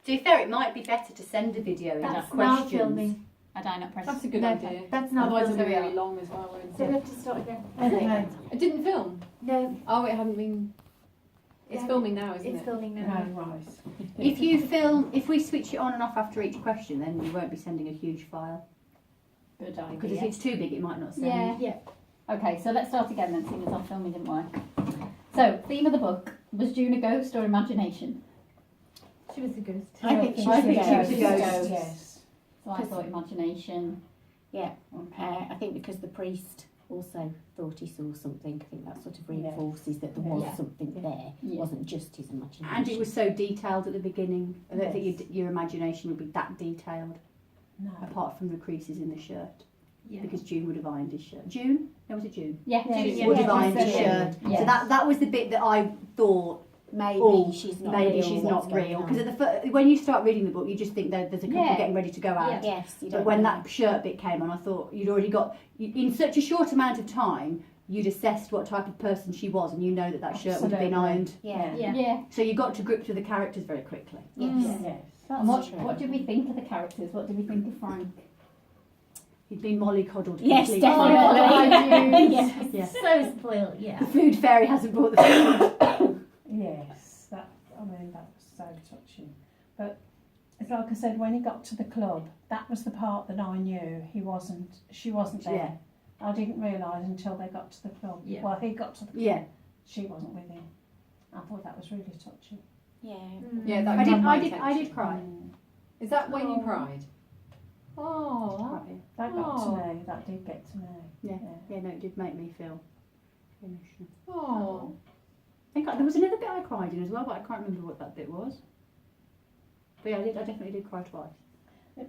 To be fair, it might be better to send a video in That's questions. now filming. Had I not pressed That's a good No, idea. that's not Otherwise it'll be filming. really long as well, won't So we it? have to start again. Okay. It didn't film. No, Oh, it hadn't been. It's Yeah. filming now, isn't it's it? filming No, now. right. If we switch it on and off after each question, then you won't be sending a huge file. Good Because if idea. it's too big, it might not send. Yeah. Yeah. Okay, so let's start again then, seeing as our filming didn't work. So, theme of the book, was June a ghost or imagination? She was a ghost. I think she I was think a she was a ghost. ghost. Yes. So I thought imagination. Yeah. Okay. I think because the priest also thought he saw something, I think that sort of Yeah. reinforces that there Yeah. was Yeah. something there. It Yeah. wasn't just his imagination. And it was so detailed at the beginning. I don't Yes. think your imagination would be that detailed, No. apart from the creases in the shirt. Yeah. Because June would have ironed his shirt. June? No, was it June? Yeah, Yeah, June, yeah, Would yeah, have ironed his yeah. shirt. Yeah. So that was the bit that I thought, maybe oh, she's not maybe real. she's what's not going real. on? Because at when you start reading the book, you just think that there's a couple Yeah. getting ready to go out. Yeah. Yes, you But don't when know. that shirt bit came on, I thought you'd already got, in such a short amount of time, you'd assessed what type of person she was, and you know that shirt would have been Absolutely. ironed. Yeah. Yeah. Yeah. So you got to grips with the characters very quickly. Yes. Yes. And what, true. what did we think of the characters? What did we think of Frank? He'd been mollycoddled. Yes, completely. definitely. Yes. Yeah. So spoiled, yeah. The food fairy hasn't brought the food. Yes, that was so touching. But it's like I said, when he got to the club, that was the part that I knew she wasn't there. Yeah. I didn't realise until they got to the club. Yeah. Well, he got to the club, Yeah. she wasn't with him. I thought that was really touching. Yeah. Yeah, that I grabbed my did attention. cry. Is that when you Oh. cried? Oh, That got Oh. to me. That did get to me. Yeah. Yeah, no, it did make me feel emotional. oh. I think there was another bit I cried in as well, but I can't remember what that bit was. But yeah, I definitely did cry twice.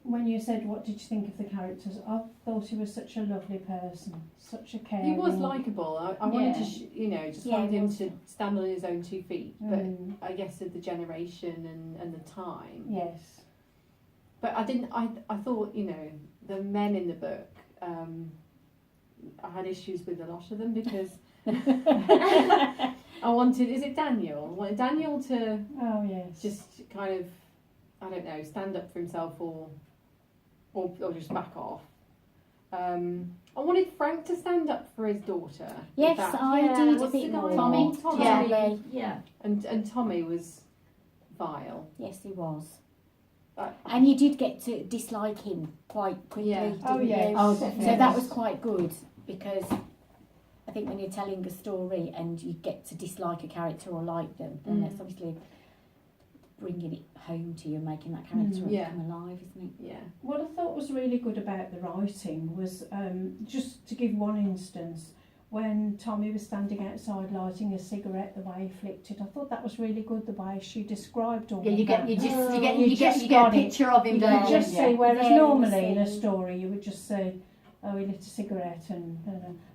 When you said, what did you think of the characters? I thought he was such a lovely person, such a caring. He was likeable. I wanted to, Yeah. just Yeah, wanted he him was. to stand on his own 2 feet. But Mm, I guess of the generation and the time. yes. But I didn't. I thought the men in the book. I had issues with a lot of them because I wanted. Is it Daniel? I wanted Daniel to Oh, yes. just kind of, I don't know, stand up for himself or just back off. I wanted Frank to stand up for his daughter. Yes, That- I Yeah, did a what's bit the guy more. Tommy? Tommy. Yeah. Yeah. And Tommy was vile. Yes, he was. I- And you did get to dislike him quite quickly, Yeah. didn't Oh, yes. you? Oh, So definitely. that was quite good because I think when you're telling a story and you get to dislike a character or like them, then that's obviously bringing it home to you and making that character Yeah. come alive, isn't it? Yeah. What I thought was really good about the writing was, just to give one instance, when Tommy was standing outside lighting a cigarette, the way he flicked it, I thought that was really good. The way she described all Yeah, of you get that. you just Oh, you get you you get just you get a got it. picture of him, You don't You you? just see, whereas Very normally in a scene. story you would just say, oh, he lit a cigarette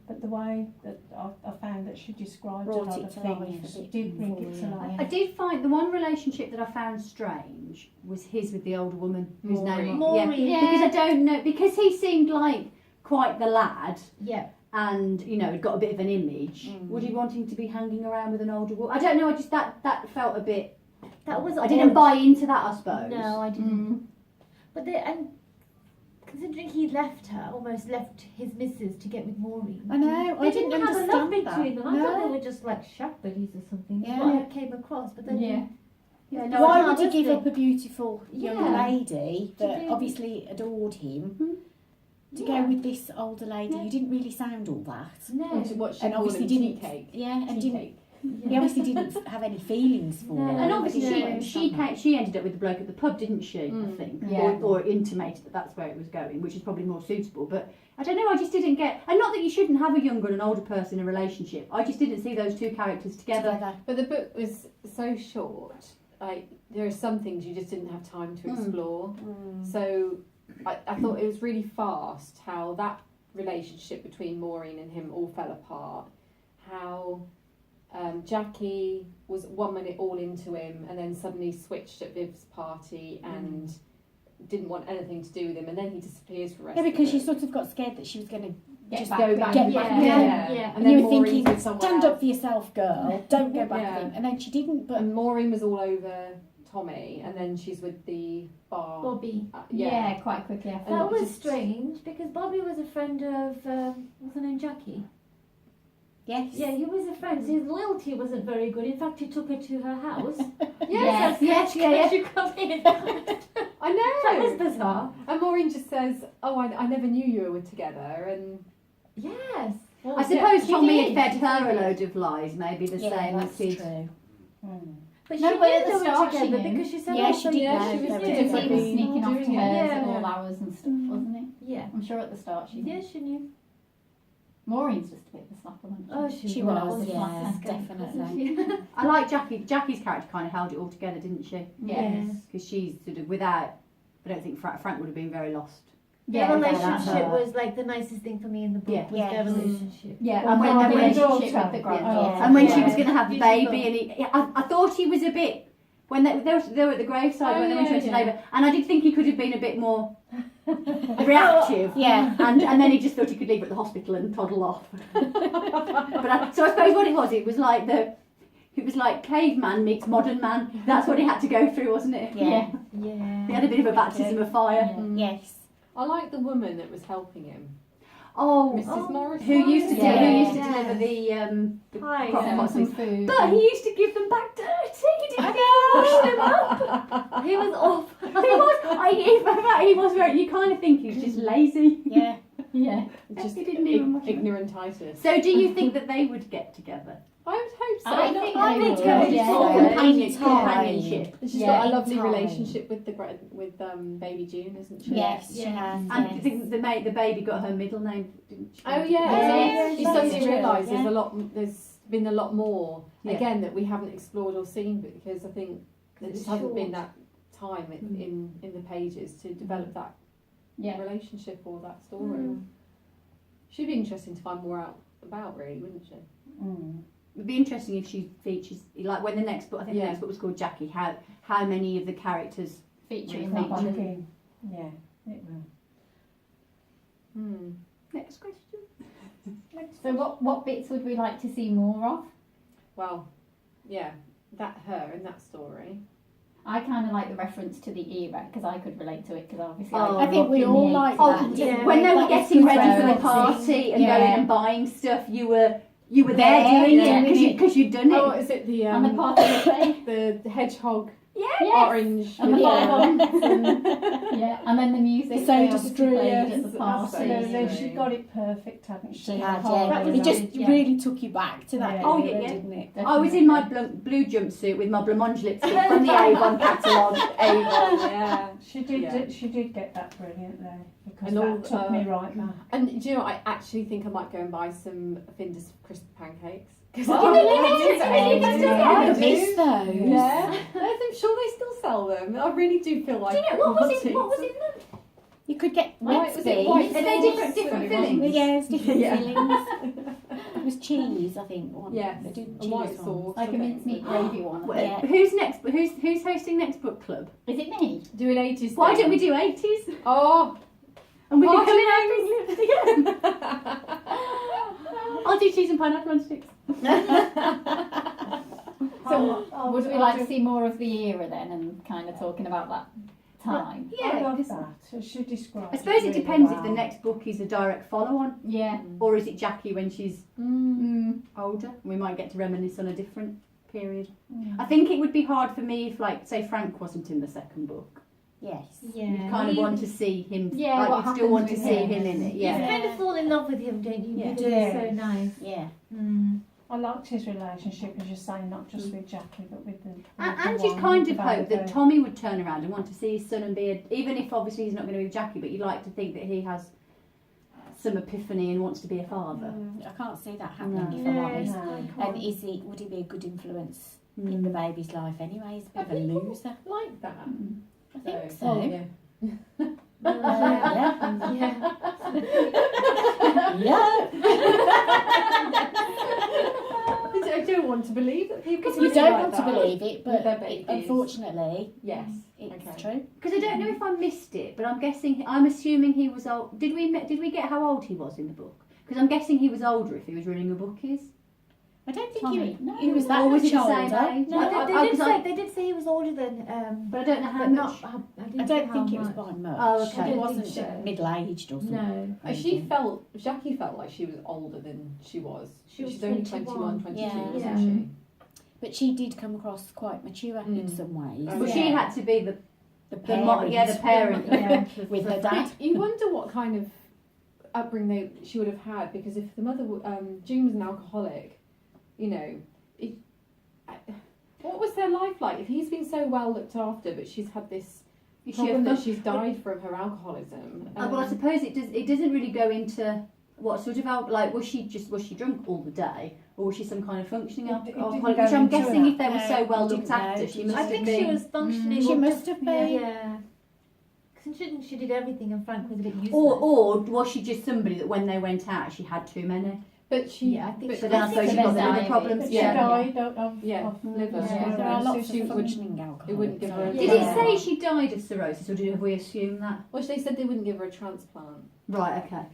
but the way that I found that she described Brought a lot it of to life things, a bit did bring it to more, life. I did find the one relationship that I found strange was his with the older woman whose name Maureen. yeah, because I don't know, because he seemed like quite the lad Yeah. and had got a bit of an image. Would he want him to be hanging around with an older woman? I don't know. I just that felt a bit. That was I didn't odd. buy into that, I suppose. No, I didn't. But and considering he left her, almost left his missus to get with Maureen. I know. They I didn't have a love understand between that. them. I thought No. they were just like shack buddies or something. Yeah. That's what I came across. But then Yeah. Yeah, no, Why I would he was give there. up a beautiful young Yeah. lady that do. obviously adored him to Yeah. go with this older lady? Yeah. You didn't really sound all that. no. What she And called obviously him, tea didn't. cake. Yeah, and Tea didn't. cake. He obviously didn't have any feelings for No. her. And obviously I didn't she understand she ended up with the bloke at the pub, didn't she? I Mm. think, Yeah. or intimated that that's where it was going, which is probably more suitable. But I don't know. I just didn't get. And not that you shouldn't have a younger and an older person in a relationship. I just didn't see those two characters that. together. But the book was so short. Like there are some things you just didn't have time to explore. So I thought it was really fast how that relationship between Maureen and him all fell apart. How Jackie was 1 minute all into him and then suddenly switched at Viv's party and didn't want anything to do with him, and then he disappears for the rest Yeah, of because the she book. sort of got scared that she was going to Get just back go with back, him. get back Yeah. with him. Yeah. And And then you were Maureen's thinking, with someone stand else. up for yourself, girl. Don't go back Yeah. with him. And then she didn't. But And Maureen was all over Tommy, and then she's with the bar. Bobby. Yeah, quite quickly after. And That was just- strange because Bobby was a friend of what's her name, Jackie. Yes. Yeah, he was a friend. So his loyalty wasn't very good. In fact, he took her to her house. Yes, yes. You come in. I That was know. bizarre. And Maureen just says, "Oh, I never knew you were together," and Yes. I suppose she Tommy did. had fed her a load of lies, maybe the Yeah, same as that's he'd. true. But No, she but knew at the they were start she together knew. because she said, Yeah, "Oh, she did yeah, know she they was were Because he together. was sneaking off to doing it. hers Yeah. at all hours and stuff, wasn't he? Yeah. I'm sure at the start she knew. Yeah, she knew. Maureen's just a bit of a slapper, wasn't she? Oh, She was, yeah, Scandal, definitely. wasn't she? I like Jackie. Jackie's character kind of held it all together, didn't she? Yes. Because she's sort of without. I don't think Frank would have been very lost. Their Yeah, relationship that's her. was like the nicest thing for me in the book. Yeah. Was Yes. their relationship. Yeah, Well, and when my the relationship granddaughter. with the granddaughter. Yeah. And when she Yeah. was going to have the Beautiful. baby, and I thought he was a bit when they were at the graveside Oh, when they went yeah, to yeah. labour, and I did think he could have been a bit more reactive. Yeah. And then he just thought he could leave her at the hospital and toddle off. So I suppose what it was like caveman meets modern man. That's what he had to go through, wasn't it? Yeah. Yeah. He had a bit of a baptism of fire. Yes. I like the woman that was helping him, Oh, Mrs. Morris. who used to Yeah. deliver the Pie, crock yeah. pots Some and- food. But he used to give them back dirty. He didn't wash them up. He was off. He was very. You kind of think he was just lazy. Yeah. Yeah. Just He didn't even watch it. ignorantitis. So, do you think that they would get together? I would hope so. I Not think like they it. would, It's yeah. all Yeah. companionship. And she's Yeah, got a in lovely time. relationship with with baby June, isn't she? Yes, she Yeah. has. And I yes. think the baby got her middle name, didn't she? Oh yeah. Yeah, She that's suddenly true, realised yeah. there's been a lot more Yeah. again that we haven't explored or seen because I think there It's just hasn't been short. that time in the pages to develop that Yeah. relationship or that story. Mm. She'd be interesting to find more out about, really, wouldn't she? It'd be interesting if she features, like when the next book, I think the Yeah. next book was called Jackie. How many of the characters? Featuring Really that featured. one. Okay. Yeah, it will. Next question. So what bits would we like to see more of? Well, yeah, that her in that story. I kind of like the reference to the era because I could relate to it because obviously Oh, I I think we grew up all in the like 80s. that. yeah. When they were That was getting good ready for the referencing. party and Yeah. going and buying stuff, you were there Yeah, doing yeah. it because you'd done it. Oh, is it the And the party buffet. the hedgehog Yes. orange? And the Yeah. bonbons and, yeah, and then the music The they soda obviously stream, played yes, at the that's party. so Absolutely, nice. she got it perfect, hadn't she? She had, The whole yeah. That was It just yeah. really took you back to that Yeah. Oh, era, yeah. didn't it? I was in my blue jumpsuit with my blancmange lipstick from the Avon catalogue. Avon. Yeah. She did. Yeah. She did get that brilliantly because And that all, took me right back. And do you know what? I actually think I might go and buy some Findus crisp pancakes. Because Oh, I I miss those. Yeah, I'm sure they still sell them. I really do feel like. Do you know what was in them? You could get White, was it beans. white Are they sauce? different It fillings? wasn't- Yeah, it's different Yeah. fillings. It was cheese, I think. One. Yes, They did a cheese white ones. sauce. Like a mincemeat gravy one. Well, Yeah. Who's next? Who's hosting next book club? Is it me? Doing 80s. Why thing. don't we do 80s? Oh, And we can Party come in and pink lipstick. I'll do cheese and pineapple on sticks. So I'll would we do- like I'll to see more of the era then and kind of talking about that time? I Yeah, love 'cause that. She described. I suppose it really depends if well. the next book is a direct follow-on, Yeah. or is it Jackie when she's Mm. older? We might get to reminisce on a different period. Mm. I think it would be hard for me if, like, say, Frank wasn't in the second book. Yes. Yeah. You'd kind of want to see him. Yeah, like, what you'd still want to happens see with him him. in it. You Yeah. kind of fall in love with him, don't you? Yeah. Because he's so nice. Yeah. Mm. I liked his relationship, as you say, not just with Jackie, but with the. And you'd kind of hope that Tommy would turn around and want to see his son and be, even if obviously he's not going to be with Jackie, but you'd like to think that he has some epiphany and wants to be a father. I can't see that happening No. if I'm No, honest. No. And would he be a good influence in the baby's life anyway? He's a bit of a loser. like that. I think so. Oh, yeah. Yeah. Yeah. I don't want to believe that people. Because you do don't like want to that believe it, with their but babies. unfortunately, Yes. it's Okay. true. Because I don't know if I missed it, but I'm assuming he was old. Did we get how old he was in the book? Because I'm guessing he was older if he was running a bookies. I don't think Tommy. he was that Or was much he the same older. age? No, they did say he was older than. But I don't know how But much. not. I I don't think it was by much. Oh, okay. I He don't wasn't think so. middle-aged or something. No. Jackie felt like she was older than she was. She was She's only 21. 22, Yeah. wasn't Yeah. she? But she did come across quite mature in some ways. Oh, Well, yeah. she had to be the The parent. parent. The parent. Yeah, with her dad. You wonder what kind of upbringing she would have had, because if the mother, June was an alcoholic, you know, what was their life like? If he's been so well looked after, but she's had this problem that she's died from her alcoholism. Well, I suppose it does. It doesn't really go into what sort of like was she drunk all the day, or was she some kind of functioning It alcoholic? didn't Which go I'm into guessing that. if they were No, so well we looked didn't know. after, she must I have think been. she was functioning. She or must have been. Yeah. Considering she did everything and Frank was a bit useless. Or was she just somebody that when they went out she had too many? But she, Yeah, I think but she So then I suppose she got the liver problems. But she Yeah. died of Yeah, of liver. sclerosis. There are lots She of would- functioning alcoholics. it wouldn't give her a- Did Yeah. it say she died of cirrhosis, or have we assumed that? well, they said they wouldn't give her a transplant Right. Okay.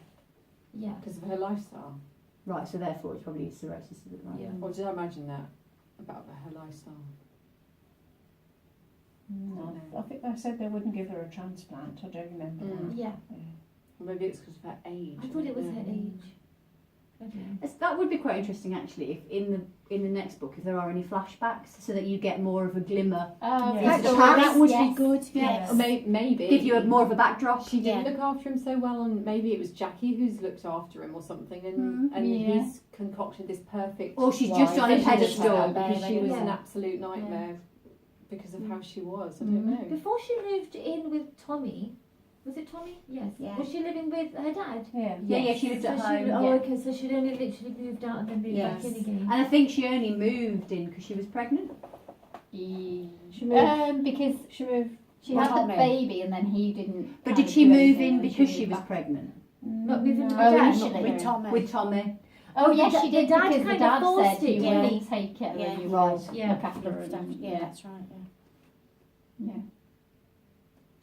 Yeah. because of her lifestyle. Right. So therefore, it's probably cirrhosis. Is it right? Yeah. Or did I imagine that about her lifestyle? No, I think they said they wouldn't give her a transplant. I don't remember that. Yeah. Or maybe it's because of her age. I thought it was her Yeah. age. I don't know. That would be quite interesting, actually, if in the next book, if there are any flashbacks, so that you get more of a glimmer. Oh, Yeah. Into the That would yes. be good. Yeah. Or maybe Give you more of a backdrop. she didn't Yeah. look after him so well, and maybe it was Jackie who's looked after him or something, and Yeah. he's concocted this perfect. Or she's just Why? on a Because pedestal. because she was Yeah. an absolute nightmare because of how she was. I Mm. don't know. Before she moved in with Tommy, was it Tommy? Yes. Yeah. Was she living with her dad? Yeah. Yeah, she lived So at she, home. oh, yeah. okay. So she'd only literally moved out and then moved back in Yes. again. And I think she only moved in because she was pregnant. She moved. Because She moved. she had the Tommy. baby and then he didn't. But kind did of she do move anything in when because she moved was back. pregnant? Not moving with No, her dad. initially. With Tommy. With Tommy? Oh yes, The she did dad because the kind of dad forced said it, you didn't will he? take care Yeah. and you Right. will Yeah. look after her. And, Yeah, that's right. Yeah.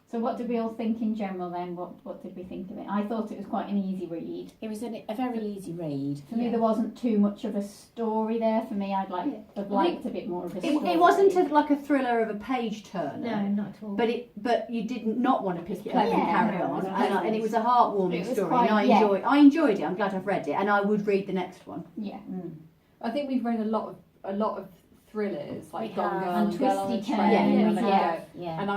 So what did we all think in general then? What did we think of it? I thought it was quite an easy read. It was a very easy read. For me, there wasn't too much of a story there. For me, I'd have liked a bit more of a story. It wasn't like a thriller of a page turner. No, not at all. But you didn't not want to pick it up and Yeah, carry no, on, it was and it was a heartwarming It was story, quite- and yeah. I enjoyed it. I'm glad I've read it, and I would read the next one. Yeah. I think we've read a lot of thrillers like We Gone have. Girl And Girl on a Twisty Train. Turns, and yeah. Yeah. And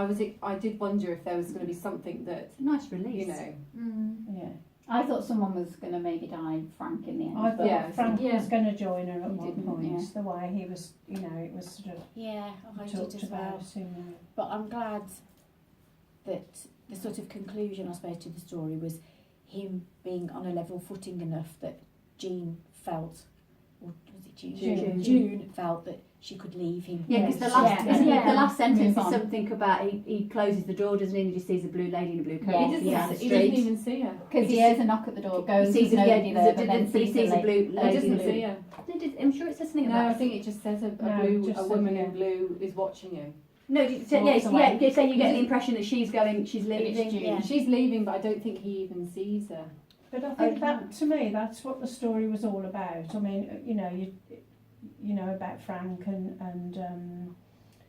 I did wonder if there was going to be something that, It's a nice release. you know, Yeah. I thought someone was going to maybe die, Frank, in the end. I thought Yeah. Frank Yeah. was going to join her at He one didn't, point. yeah. The way he was, it was sort of Yeah, I talked did as well. about him. But I'm glad that the sort of conclusion, I suppose, to the story was him being on a level footing enough that Jean felt, or was it June? June. Felt that she could leave him. Yeah, because the Yes. last Yeah. isn't it, Yeah. the last sentence Move is on. something about he closes the door, doesn't he? And he just sees a blue lady in a blue coat Yeah. walking down the he doesn't street. even see her. Because he hears a knock at the door, goes, He there's sees nobody there, but then he sees a lady. blue He lady in doesn't blue. see her. I'm sure it says something No, about I think it just says a No, blue, just a says, woman yeah. in blue is watching you. No, so, Walks away. so you get the impression that she's It's leaving. June. Yeah. She's leaving, but I don't think he even sees her. But I think that, to me, that's what the story was all about. I mean, you know about Frank and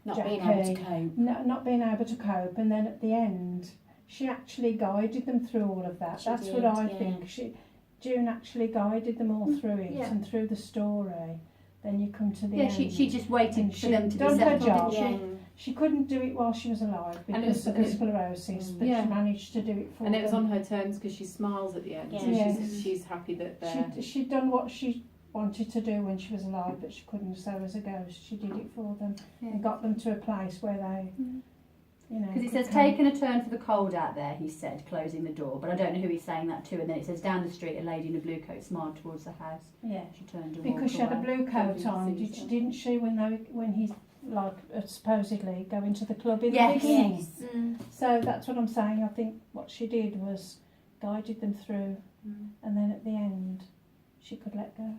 Not Jackie. being able to cope. not being able to cope, and then at the end, she actually guided them through all of that. She That's did, what I yeah. think. June actually guided them all through it Yeah. and through the story. Then you come to the Yeah, end. she just waited And for she them to be done her settled, job. didn't she? Yeah. She couldn't do it while she was alive And because of the it's- sclerosis, but Yeah. she managed to do it for And it was them. on her terms because she smiles at the end. So Yeah. she's happy that they're. She'd done what she wanted to do when she was alive, but she couldn't. So as a ghost, she did it for them and got them to a place where they, Because it could says, come. taking a turn for the cold out there, he said, closing the door. But I don't know who he's saying that to. And then it says, down the street, a lady in a blue coat smiled towards the house. Yeah, She turned and because walked she had a away. blue coat Nobody on, sees her. didn't she? When he's like supposedly going to the club in Yes. the beginning. Yes. So that's what I'm saying. I think what she did was guided them through, and then at the end, she could let go.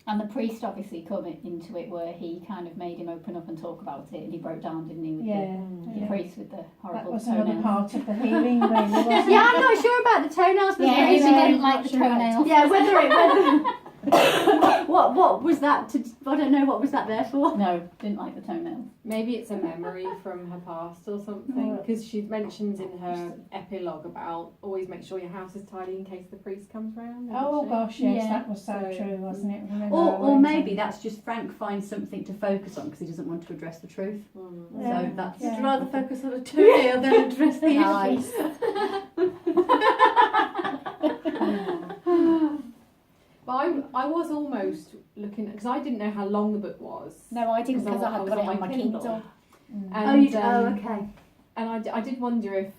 And the priest obviously come into it where he kind of made him open up and talk about it, and he broke down, didn't he, with Yeah, the yeah. priest with the That horrible was another toenails. part of the healing, really, wasn't Yeah, I'm not sure about the toenails. Yeah, he he no, didn't I'm like not the sure about toenails. Yeah, whether What was that? I don't know. What was that there for? No, didn't like the toenails. Maybe it's a memory from her past or something, because she mentions in her epilogue about always make sure your house is tidy in case the priest comes round. Oh gosh, yes, Yeah. that was so true, wasn't it? Remember I Or went maybe on- that's just Frank finds something to focus on because he doesn't want to address the truth. Yeah. So that's Yeah. I'd rather focus on a toenail than address the nice. But I was almost looking, because I didn't know how long the book was. No, I didn't, because I I had was got it on on my my Kindle. Kindle. And, Okay. And I did wonder if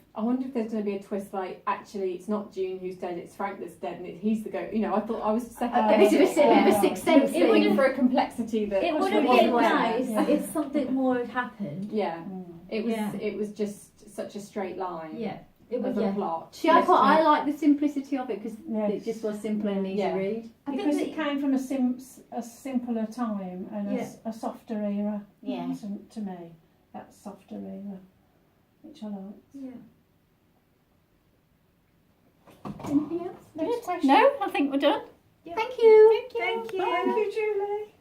there's going to be a twist, like actually it's not June who's dead, it's Frank that's dead, and he's the ghost. You know, I thought I was second. A bit of a sixth sense It would thing. for a complexity that It would have have been been nice Yeah. if something more had happened. Yeah, it was. Yeah. It was just such a straight line. Yeah. It Of would. a Yeah. plot. See, I like the simplicity of it because Yes. it just was simple and easy Yeah. read. I think Because that- it came from a simpler time and Yeah. a softer era. Yeah. To me, that softer era, which I like. Yeah. Anything else? Next question. No, I think we're done. Yeah. Thank you. Thank you. Thank you, Julie.